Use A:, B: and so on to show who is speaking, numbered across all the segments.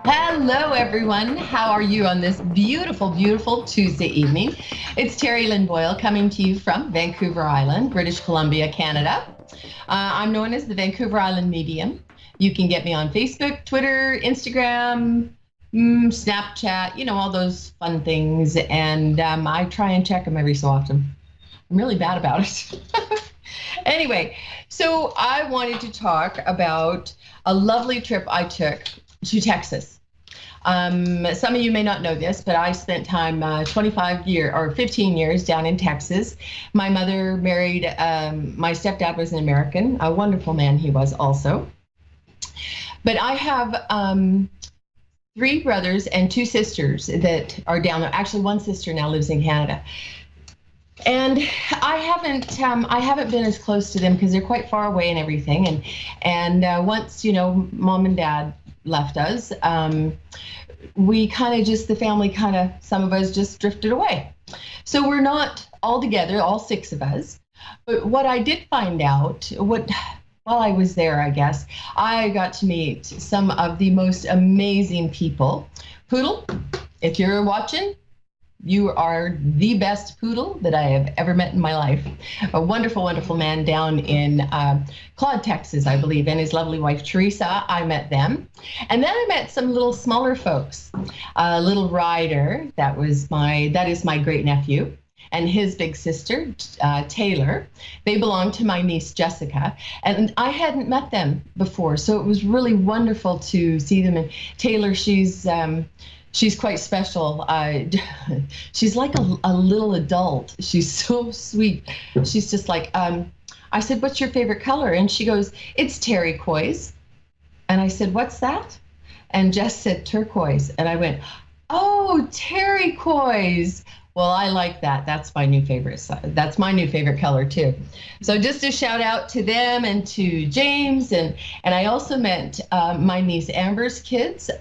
A: Hello, everyone. How are you on this beautiful, beautiful Tuesday evening? It's Terry Lynn Boyle coming to you from Vancouver Island, British Columbia, Canada. I'm known as the Vancouver Island Medium. You can get me on Facebook, Twitter, Instagram, Snapchat, all those fun things. And I try and check them every so often. I'm really bad about it. Anyway, so I wanted to talk about a lovely trip I took to Texas. Some of you may not know this, but I spent time 15 years down in Texas. My mother married, my stepdad was an American, a wonderful man he was also. But I have three brothers and two sisters that are down there. Actually, one sister now lives in Canada. And I haven't been as close to them because they're quite far away and everything. And once, mom and dad left us, we kind of just, the family kind of, some of us just drifted away. So we're not all together, all six of us. But what I did find out, while I was there, I guess, I got to meet some of the most amazing people. Poodle, if you're watching, you are the best poodle that I have ever met in my life. A wonderful, wonderful man down in Claude, Texas, I believe, and his lovely wife, Teresa. I met them. And then I met some little smaller folks. Little Ryder, that is my great nephew, and his big sister, Taylor. They belong to my niece, Jessica. And I hadn't met them before, so it was really wonderful to see them. And Taylor, she's quite special. She's like a little adult. She's so sweet. She's just like, I said, what's your favorite color? And she goes, it's turquoise. And I said, what's that? And Jess said, turquoise. And I went, oh, turquoise. Well, I like that. That's my new favorite. That's my new favorite color too. So just a shout out to them and to James. And I also met my niece Amber's kids.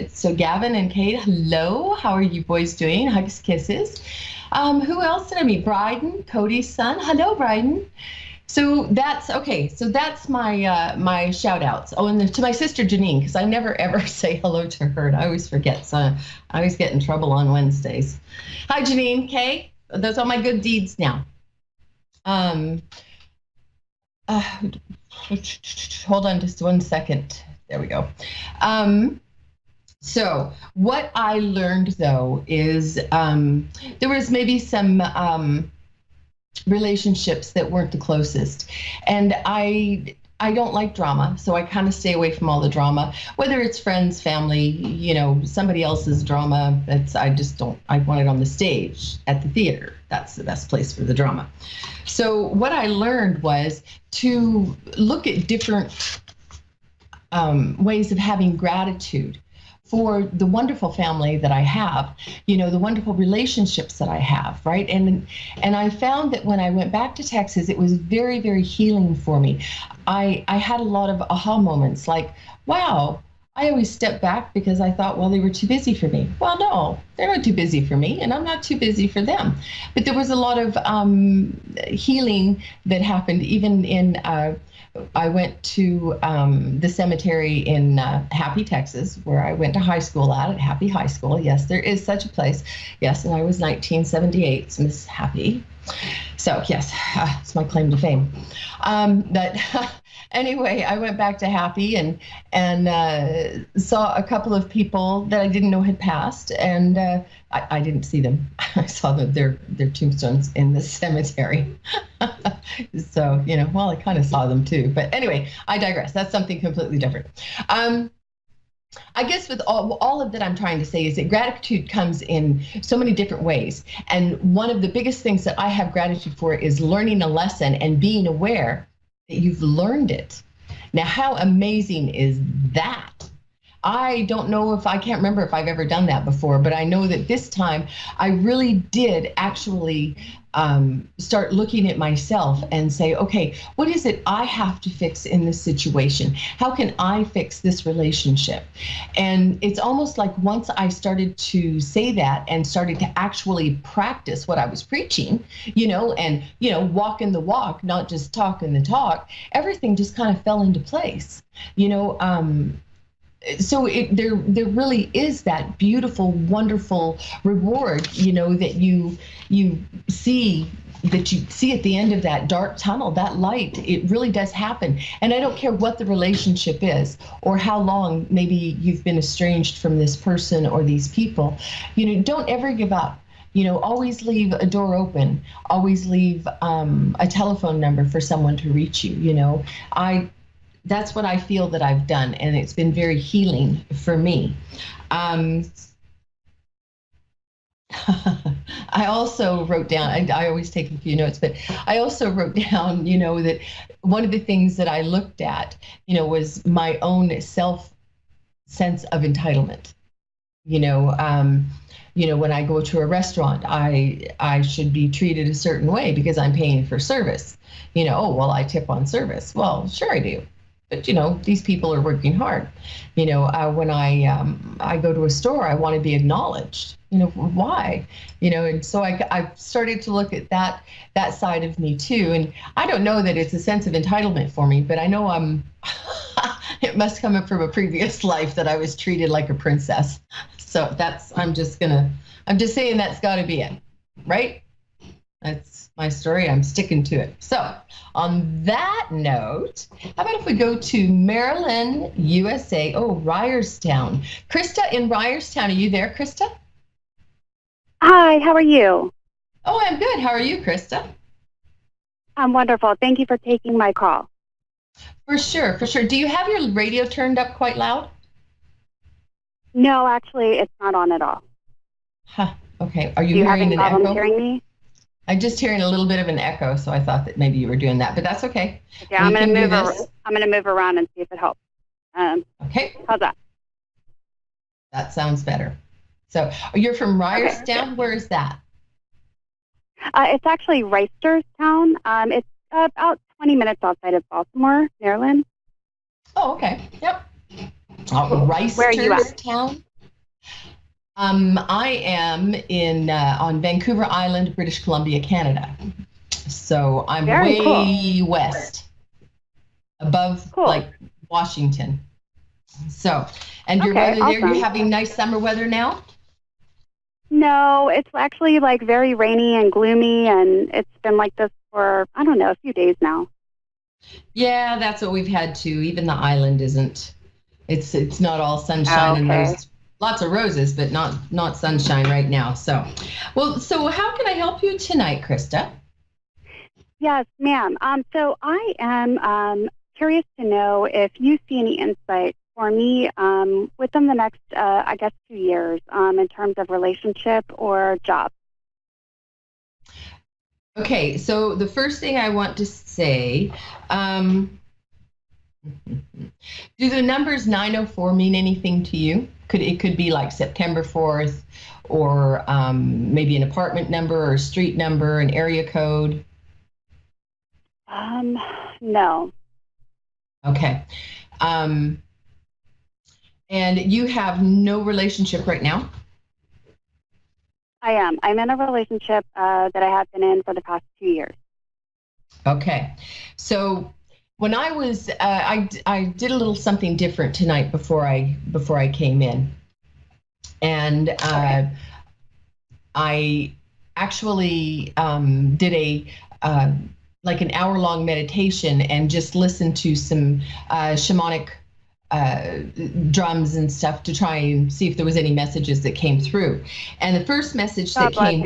A: So Gavin and Kate, hello. How are you boys doing? Hugs, kisses. Who else did I meet? Bryden, Cody's son. Hello, Bryden. So that's okay. So that's my shout outs. Oh, and to my sister Janine, because I never ever say hello to her, and I always forget. So I always get in trouble on Wednesdays. Hi, Janine. Kay, those are my good deeds now. Hold on just 1 second. There we go. So what I learned though is there was maybe some relationships that weren't the closest, and I don't like drama, so I kind of stay away from all the drama, whether it's friends, family, somebody else's drama. I want it on the stage at the theater. That's the best place for the drama. So what I learned was to look at different ways of having gratitude for the wonderful family that I have, the wonderful relationships that I have, right? And I found that when I went back to Texas, it was very, very healing for me. I had a lot of aha moments like, wow, I always stepped back because I thought, well, they were too busy for me. Well, no, they're not too busy for me, and I'm not too busy for them. But there was a lot of healing that happened even in I went to the cemetery in Happy, Texas, where I went to high school at Happy High School. Yes, there is such a place. Yes, and I was 1978, Miss Happy. So yes, it's my claim to fame. But anyway, I went back to Happy and saw a couple of people that I didn't know had passed, and I didn't see them. I saw their tombstones in the cemetery. So, well, I kind of saw them too. But anyway, I digress. That's something completely different. I guess with all of that I'm trying to say is that gratitude comes in so many different ways. And one of the biggest things that I have gratitude for is learning a lesson and being aware that you've learned it. Now, how amazing is that? I don't know I can't remember if I've ever done that before, but I know that this time I really did actually start looking at myself and say, okay, what is it I have to fix in this situation? How can I fix this relationship? And it's almost like once I started to say that and started to actually practice what I was preaching, and, walking the walk, not just talking the talk, everything just kind of fell into place. so there really is that beautiful, wonderful reward, that you see that you see at the end of that dark tunnel, that light. It really does happen. And I don't care what the relationship is or how long maybe you've been estranged from this person or these people. Don't ever give up. Always leave a door open. Always leave a telephone number for someone to reach you. That's what I feel that I've done, and it's been very healing for me. I also wrote down, I always take a few notes, but I also wrote down, that one of the things that I looked at, was my own sense of entitlement. When I go to a restaurant, I should be treated a certain way because I'm paying for service. Oh, well, I tip on service. Well, sure I do. But, these people are working hard. When I go to a store, I want to be acknowledged. Why? And so I started to look at that side of me too. And I don't know that it's a sense of entitlement for me, but I know it must come up from a previous life that I was treated like a princess. So I'm just saying that's got to be it, right? That's my story. I'm sticking to it. So on that note, how about if we go to Maryland, USA? Oh, Ryerstown. Krista in Ryerstown. Are you there, Krista?
B: Hi, how are you?
A: Oh, I'm good. How are you, Krista?
B: I'm wonderful. Thank you for taking my call.
A: For sure, for sure. Do you have your radio turned up quite loud?
B: No, actually, it's not on at all.
A: Huh. Okay. Are you
B: Do you have
A: hearing
B: any
A: an
B: problems
A: echo?
B: hearing me?
A: I'm just hearing a little bit of an echo, so I thought that maybe you were doing that, but that's okay.
B: Yeah, I'm going to move around and see if it helps.
A: Okay.
B: How's that?
A: That sounds better. So you're from Ryerstown. Okay. Where is that?
B: It's actually Reisterstown. It's about 20 minutes outside of Baltimore, Maryland.
A: Oh, okay. Yep. Reisterstown.
B: Where are you at?
A: I am on Vancouver Island, British Columbia, Canada. So I'm
B: Very
A: way
B: cool.
A: west, above like Washington. So, and your weather there, you're having nice summer weather now?
B: No, it's actually like very rainy and gloomy, and it's been like this for, I don't know, a few days now.
A: Yeah, that's what we've had too. Even the island isn't, it's not all sunshine and there's lots of roses, but not sunshine right now. So how can I help you tonight, Krista?
B: Yes, ma'am. So I am curious to know if you see any insight for me within the next, 2 years in terms of relationship or job.
A: Okay, so the first thing I want to say, do the numbers 904 mean anything to you? It could be like September 4th or maybe an apartment number or a street number, an area code?
B: No.
A: Okay. And you have no relationship right now?
B: I am. I'm in a relationship that I have been in for the past 2 years.
A: Okay. So when I was, I did a little something different tonight before I came in. And I actually did like an hour-long meditation and just listened to some shamanic drums and stuff to try and see if there was any messages that came through. And the first message that came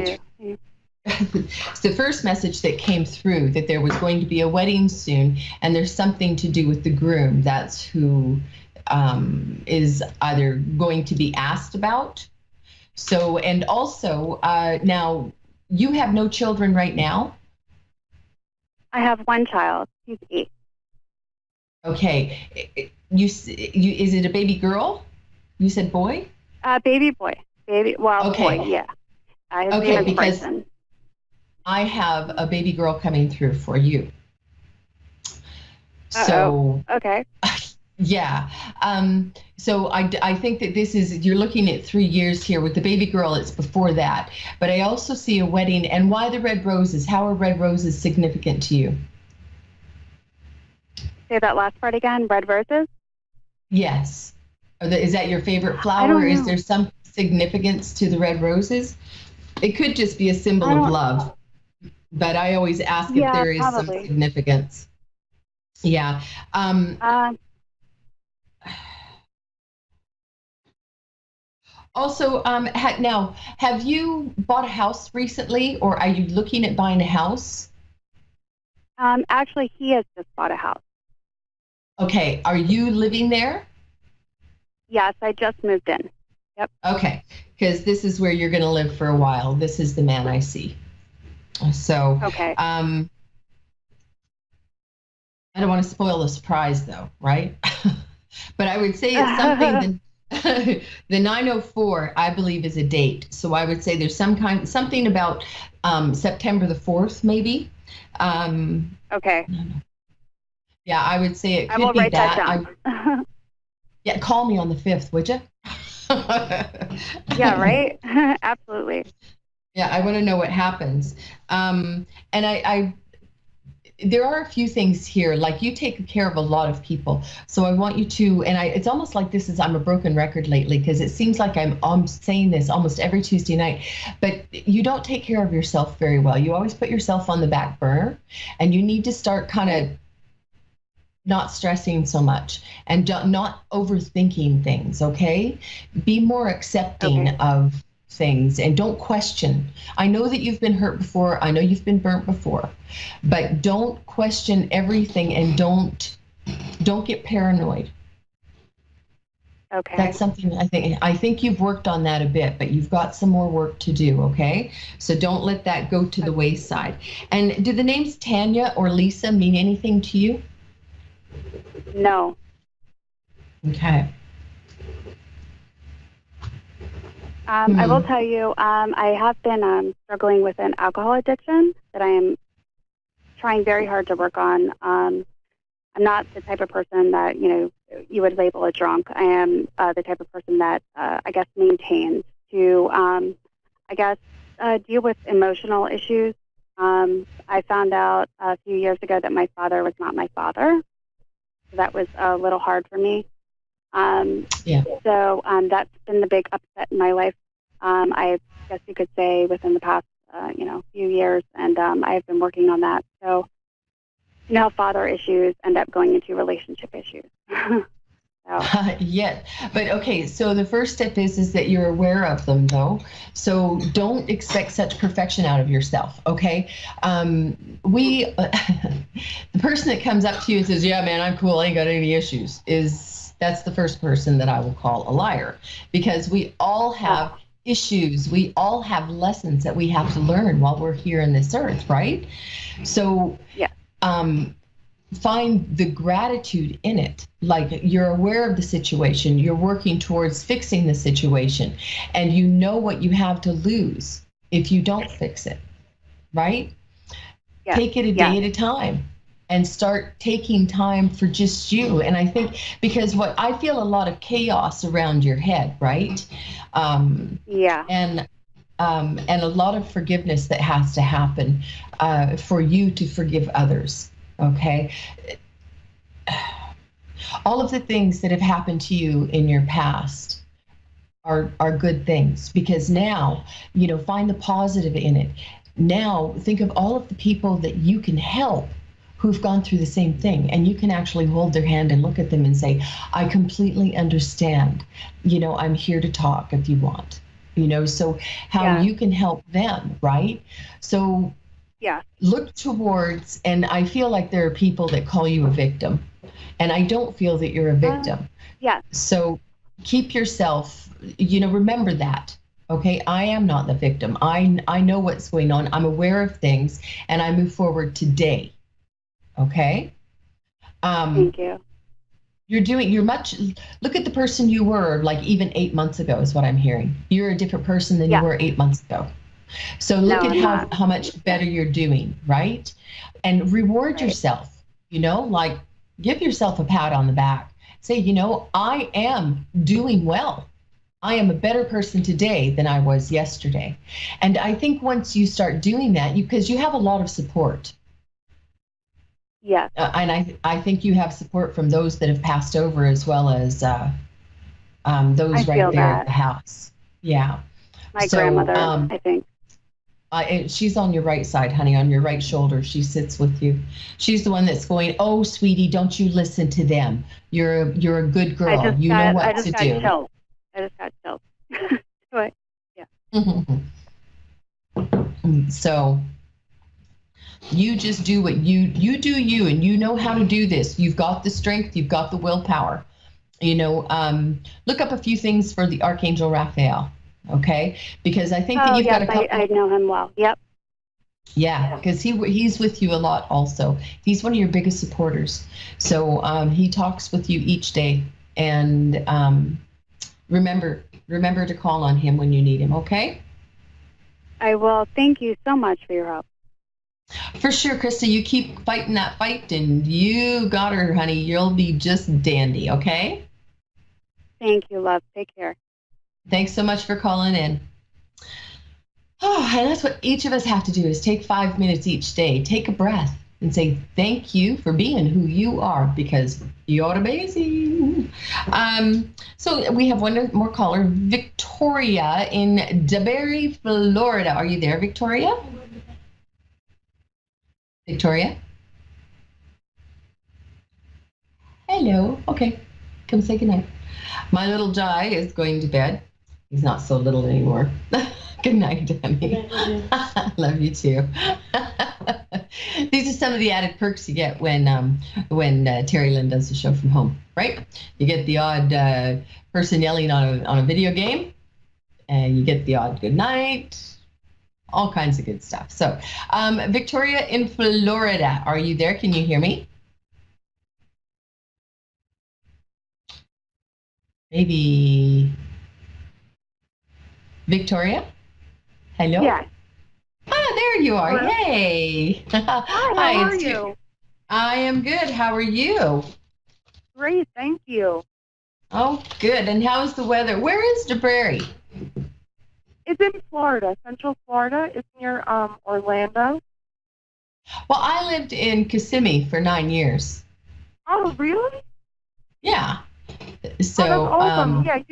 A: through that there was going to be a wedding soon, and there's something to do with the groom. That's who is either going to be asked about. So, and also now you have no children right now?
B: I have one child. He's 8.
A: Okay. Is it a baby girl? You said boy?
B: Baby boy.
A: Okay.
B: Boy, yeah.
A: Okay, because I have a baby girl coming through for you. So,
B: okay.
A: Yeah. So I think that you're looking at 3 years here. With the baby girl, it's before that. But I also see a wedding. And why the red roses? How are red roses significant to you?
B: Say that last part again. Red roses?
A: Yes. Is that your favorite
B: I
A: flower?
B: don't
A: Is
B: know.
A: there some significance to the red roses? It could just be a symbol
B: I
A: of
B: don't.
A: love, but I always ask if
B: Yeah,
A: there is some
B: probably.
A: significance. Yeah. Um,
B: Um,
A: Also, now, have you bought a house recently, or are you looking at buying a house?
B: Actually, he has just bought a house.
A: Okay, are you living there?
B: Yes, I just moved in. Yep.
A: Okay, because this is where you're going to live for a while. This is the man I see. So,
B: Okay.
A: I don't want to spoil the surprise, though, right? But I would say it's something that the 904, I believe, is a date. So I would say there's something about September the 4th, maybe. Um,
B: Okay.
A: yeah, I would say it
B: I
A: could
B: will
A: be
B: write that
A: that.
B: down.
A: Yeah, call me on the 5th, would you?
B: Yeah, right? Absolutely.
A: Yeah, I want to know what happens. And there are a few things here, like you take care of a lot of people. So I want you to, it's almost like I'm a broken record lately because it seems like I'm saying this almost every Tuesday night, but you don't take care of yourself very well. You always put yourself on the back burner, and you need to start kind of not stressing so much and not overthinking things, okay? Be more accepting
B: Okay.
A: of things and don't question. I know that you've been hurt before. I know you've been burnt before, but don't question everything and don't get paranoid.
B: Okay.
A: That's something I think you've worked on that a bit, but you've got some more work to do, okay? So don't let that go to the wayside. And do the names Tanya or Lisa mean anything to you?
B: No.
A: Okay.
B: I will
A: Hmm.
B: tell you, I have been struggling with an alcohol addiction that I am trying very hard to work on. I'm not the type of person that, you would label a drunk. I am the type of person that, I guess, maintains to, I guess, deal with emotional issues. I found out a few years ago that my father was not my father. So that was a little hard for me. Um,
A: Yeah.
B: so that's been the big upset in my life. I guess you could say within the past, few years, and I have been working on that. So father issues end up going into relationship issues. So
A: Yeah, but okay, so the first step is that you're aware of them, though. So don't expect such perfection out of yourself, okay? We the person that comes up to you and says, "Yeah, man, I'm cool, I ain't got any issues," that's the first person that I will call a liar, because we all have
B: oh,
A: issues, we all have lessons that we have to learn while we're here in this earth, right? So
B: yeah,
A: um, find the gratitude in it. Like you're aware of the situation, you're working towards fixing the situation, and you know what you have to lose if you don't fix it, right?
B: yes,
A: Take it a day
B: yes,
A: at a time and start taking time for just you. And I think because what I feel a lot of chaos around your head, right? Um,
B: yeah,
A: and and a lot of forgiveness that has to happen for you to forgive others. Okay, all of the things that have happened to you in your past are good things, because now, find the positive in it. Now think of all of the people that you can help who've gone through the same thing, and you can actually hold their hand and look at them and say, I completely understand, I'm here to talk if you want, so how
B: yeah,
A: you can help them, right? So
B: yeah,
A: look towards, and I feel like there are people that call you a victim, and I don't feel that you're a
B: uh,
A: victim.
B: yes,
A: So keep yourself, remember that. Okay, I am not the victim. I know what's going on. I'm aware of things, and I move forward today. Okay. Um,
B: thank you.
A: you're much. Look at the person you were like even 8 months ago is what I'm hearing. You're a different person than you
B: Yes,
A: were 8 months ago. So
B: no,
A: look at
B: I'm
A: how
B: not.
A: how much better you're doing, right? And reward
B: Right,
A: yourself. Like give yourself a pat on the back. Say, I am doing well. I am a better person today than I was yesterday. And I think once you start doing that, because you have a lot of support,
B: yes,
A: and I think you have support from those that have passed over as well as
B: I
A: those right
B: feel
A: there at
B: that.
A: the house. Yeah.
B: My
A: So
B: grandmother, I think.
A: and she's on your right side, honey, on your right shoulder. She sits with you. She's the one that's going, "Oh, sweetie, don't you listen to them. You're a good girl. You know
B: I
A: what
B: just
A: to
B: got
A: do."
B: chills. I just got chills. But yeah.
A: So you just do what you do you, and you know how to do this. You've got the strength. You've got the willpower. Look up a few things for the Archangel Raphael, okay? Because I think that
B: Oh
A: you've got
B: yes,
A: a couple.
B: I know him well. Yep.
A: Yeah, because he's with you a lot also. He's one of your biggest supporters. So he talks with you each day, and remember to call on him when you need him, okay?
B: I will. Thank you so much for your help.
A: For sure, Krista, you keep fighting that fight, and you got her, honey. You'll be just dandy, okay?
B: Thank you, love. Take care.
A: Thanks so much for calling in. Oh, and that's what each of us have to do is take 5 minutes each day, take a breath, and say thank you for being who you are, because you're amazing. So we have one more caller, Victoria in DeBerry, Florida. Are you there, Victoria? Victoria? Hello. Okay. Come say goodnight. My little Jai is going to bed. He's not so little anymore. Good night, Demi. Love you too. These are some of the added perks you get when Terry Lynn does the show from home, right? You get the odd person yelling on a video game, and you get the odd good night, all kinds of good stuff. So, Victoria in Florida, are you there? Can you hear me? Maybe Victoria? Hello?
B: Yes.
A: Ah, there you are.
B: Hello?
A: Hey.
B: Hi, how are
A: it's
B: you?
A: I am good. How are you?
B: Great, thank you.
A: Oh, good. And how's the weather? Where is DeBerry?
B: It's in Florida, Central Florida. It's near Orlando.
A: Well, I lived in Kissimmee for 9 years.
B: Oh, really?
A: Yeah.
B: Oh, that's
A: So,
B: awesome. Yeah,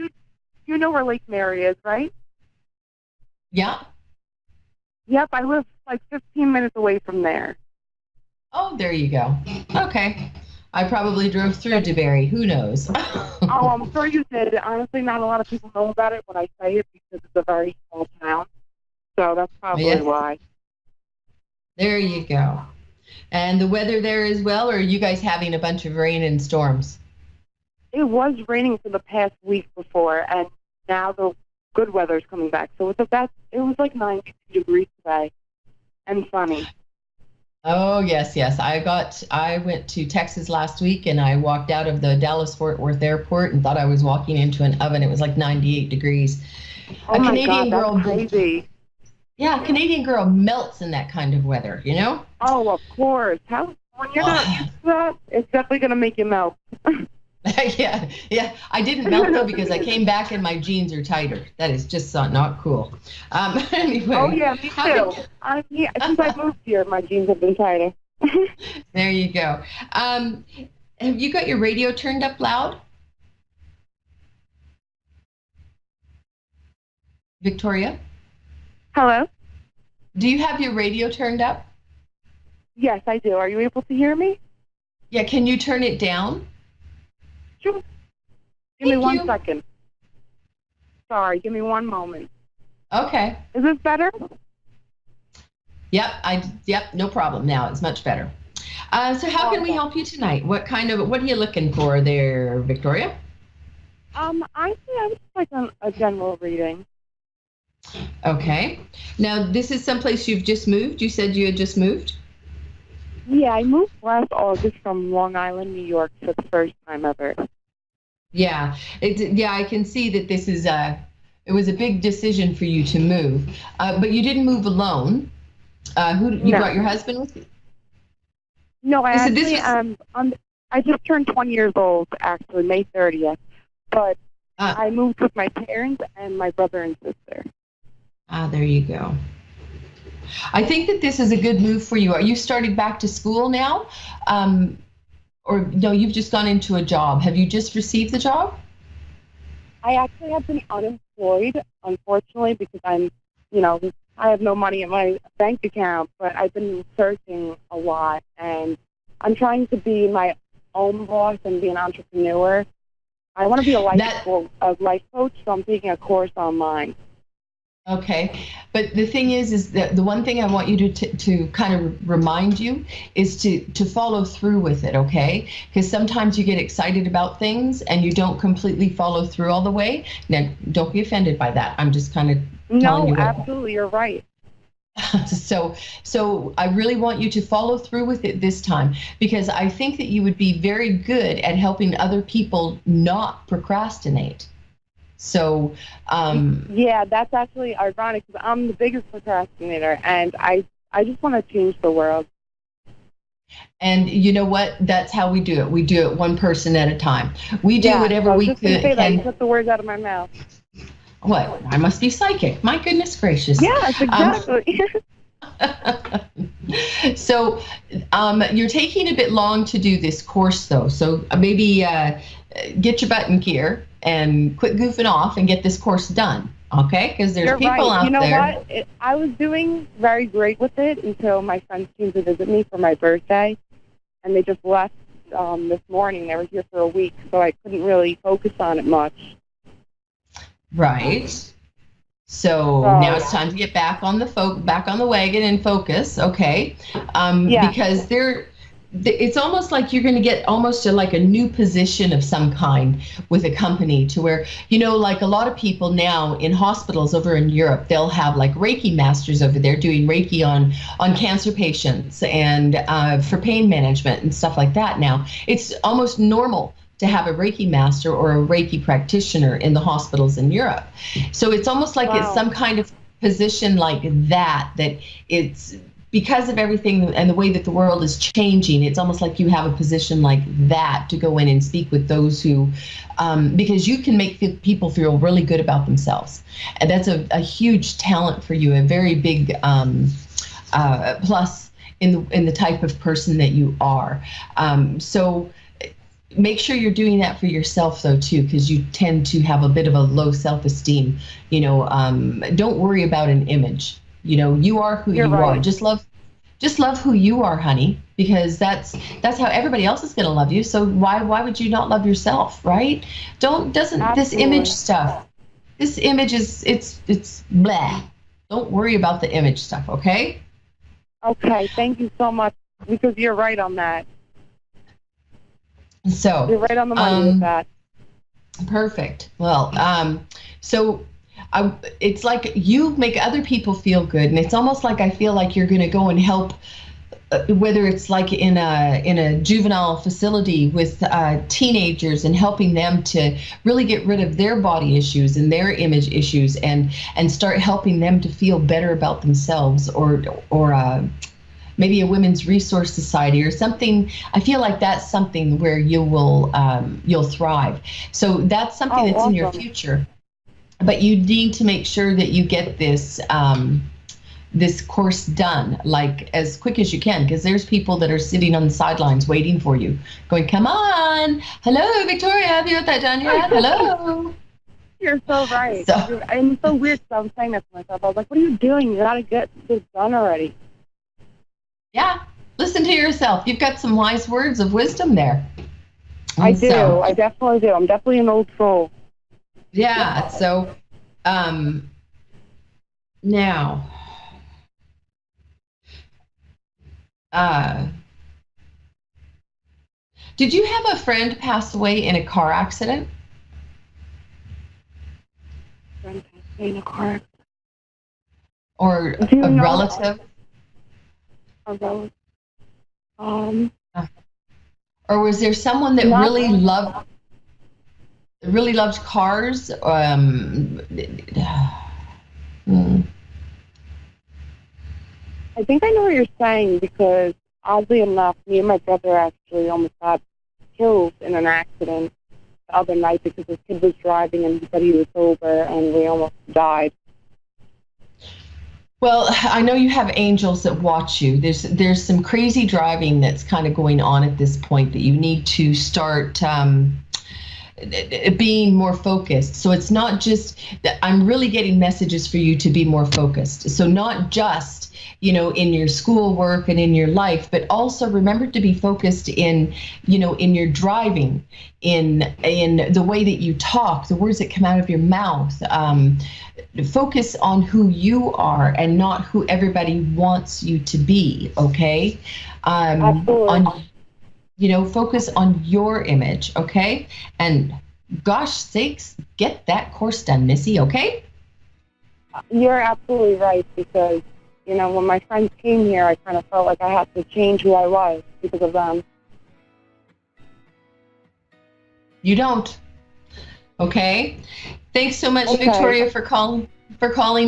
B: you know where Lake Mary is, right?
A: yeah.
B: Yep, I live like 15 minutes away from there.
A: Oh, there you go. Okay. I probably drove through DeBerry. Who knows?
B: Oh, I'm sure you did. Honestly, not a lot of people know about it when I say it because it's a very small town. So that's probably
A: Yeah.
B: why.
A: There you go. And the weather there as well, or are you guys having a bunch of rain and storms?
B: It was raining for the past week before, and now the good weather's coming back. So it was like 90 degrees today and sunny.
A: Oh, yes, yes. I went to Texas last week, and I walked out of the Dallas-Fort Worth airport and thought I was walking into an oven. It was like 98 degrees.
B: Oh
A: A
B: my
A: Canadian
B: God,
A: girl,
B: that's crazy.
A: yeah, a Canadian girl melts in that kind of weather, you know?
B: Oh, of course. When you're not used to that, it's definitely going to make you melt.
A: Yeah, yeah. I didn't melt though because I came back and my jeans are tighter. That is just not cool. Anyway.
B: Oh yeah, me too. Since I moved here, my jeans have been tighter.
A: There you go. Have you got your radio turned up loud? Victoria?
B: Hello?
A: Do you have your radio turned up?
B: Yes, I do. Are you able to hear me?
A: Yeah, can you turn it down?
B: Sure. Give me
A: Thank
B: 1
A: you.
B: second. Sorry, give me one moment.
A: Okay.
B: Is this better?
A: Yep, no problem. Now it's much better. So how can we help you tonight? What are you looking for there, Victoria?
B: I think I'm just like a general reading.
A: Okay. Now this is someplace you've just moved. You said you had just moved?
B: Yeah, I moved last August from Long Island, New York for the first time ever.
A: Yeah. I can see that this is it was a big decision for you to move. But you didn't move alone. You brought your husband with you?
B: No, I
A: So
B: actually
A: this was,
B: I just turned 20 years old actually, May 30th. But I moved with my parents and my brother and sister.
A: there you go. I think that this is a good move for you. Are you starting back to school now? Or no, you've just gone into a job. Have you just received the job?
C: I actually have been unemployed, unfortunately, because I have no money in my bank account, but I've been searching a lot, and I'm trying to be my own boss and be an entrepreneur. I want to be a life coach, so I'm taking a course online.
A: Okay, but the thing is that the one thing I want you to kind of remind you is to follow through with it, okay? Because sometimes you get excited about things and you don't completely follow through all the way. Now, don't be offended by that. I'm just kind of telling you
C: No, absolutely, you're right.
A: So I really want you to follow through with it this time, because I think that you would be very good at helping other people not procrastinate. So,
C: yeah, that's actually ironic because I'm the biggest procrastinator, and I just want to change the world.
A: and you know what? That's how we do it. We do it one person at a time. We do whatever we
C: just gonna say that. You
A: can.
C: took the words out of my mouth.
A: What? I must be psychic. My goodness gracious.
C: Yes, exactly.
A: So, you're taking a bit long to do this course, though. So maybe get your butt in gear and quit goofing off and get this course done. Okay? Because there's
C: You're
A: people
C: right.
A: out
C: You know
A: there.
C: what? I was doing very great with it until my friends came to visit me for my birthday, and they just left this morning. They were here for a week, so I couldn't really focus on it much.
A: Right. So now it's time to get back on the wagon and focus, okay? Because it's almost like you're going to get almost like a new position of some kind with a company, to where, like a lot of people now in hospitals over in Europe, they'll have like Reiki masters over there doing Reiki on cancer patients and for pain management and stuff like that. Now it's almost normal to have a Reiki master or a Reiki practitioner in the hospitals in Europe. So it's almost like it's some kind of position like that it's because of everything and the way that the world is changing. It's almost like you have a position like that to go in and speak with those who, because you can make people feel really good about themselves. And that's a huge talent for you, a very big plus in the type of person that you are. So make sure you're doing that for yourself, though, too, because you tend to have a bit of a low self-esteem. Don't worry about an image. You are who you are. Just love who you are, honey, because that's how everybody else is going to love you. So why would you not love yourself, right? This image stuff. This image it's blah. Don't worry about the image stuff, okay?
C: Okay, thank you so much, because you're right on that.
A: So
C: you're right on the money with that.
A: Perfect. Well, it's like you make other people feel good, and it's almost like I feel like you're going to go and help, whether it's like in a juvenile facility with teenagers, and helping them to really get rid of their body issues and their image issues, and start helping them to feel better about themselves, or maybe a women's resource society or something. I feel like that's something where you'll thrive. So that's something that's awesome. In your future. But you need to make sure that you get this this course done like as quick as you can, because there's people that are sitting on the sidelines waiting for you, going, "Come on, hello, Victoria, have you got that done yet? Hello."
C: You're so right. And it's so weird because I was saying that to myself. I was like, "What are you doing? You gotta get this done already."
A: Yeah, listen to yourself. You've got some wise words of wisdom there.
C: I do. I definitely do. I'm definitely an old soul.
A: Yeah. So, now, did you have a friend pass away in a car accident?
C: Friend passed away in a car accident.
A: Or a relative?
C: A relative.
A: Or was there someone that really loved cars?
C: I think I know what you're saying, because oddly enough, me and my brother actually almost got killed in an accident the other night because his kid was driving and he said he was sober, and we almost died.
A: Well, I know you have angels that watch you. There's some crazy driving that's kind of going on at this point that you need to start being more focused. So it's not just that I'm really getting messages for you to be more focused. So not just, in your schoolwork and in your life, but also remember to be focused in your driving, in the way that you talk, the words that come out of your mouth. Focus on who you are and not who everybody wants you to be. Okay.
C: Absolutely.
A: Focus on your image. Okay. And gosh sakes, get that course done, Missy. Okay.
C: You're absolutely right, because when my friends came here, I kind of felt like I had to change who I was because of them.
A: You don't. Okay. Thanks so much,
C: Okay.
A: Victoria, for calling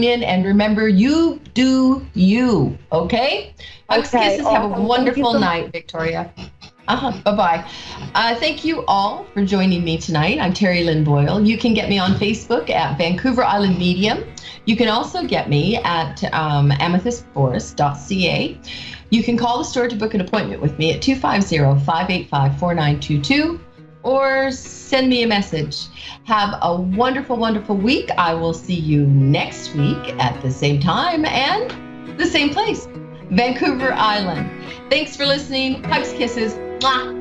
A: in. And remember, you do you. Okay. Hugs,
C: Okay,
A: kisses. Have a
C: awesome.
A: wonderful
C: Thank you so
A: night, Victoria. Bye-bye. Thank you all for joining me tonight. I'm Terry Lynn Boyle. You can get me on Facebook at Vancouver Island Medium. You can also get me at amethystforest.ca. You can call the store to book an appointment with me at 250-585-4922 or send me a message. Have a wonderful, wonderful week. I will see you next week at the same time and the same place, Vancouver Island. Thanks for listening. Hugs, kisses. Mwah.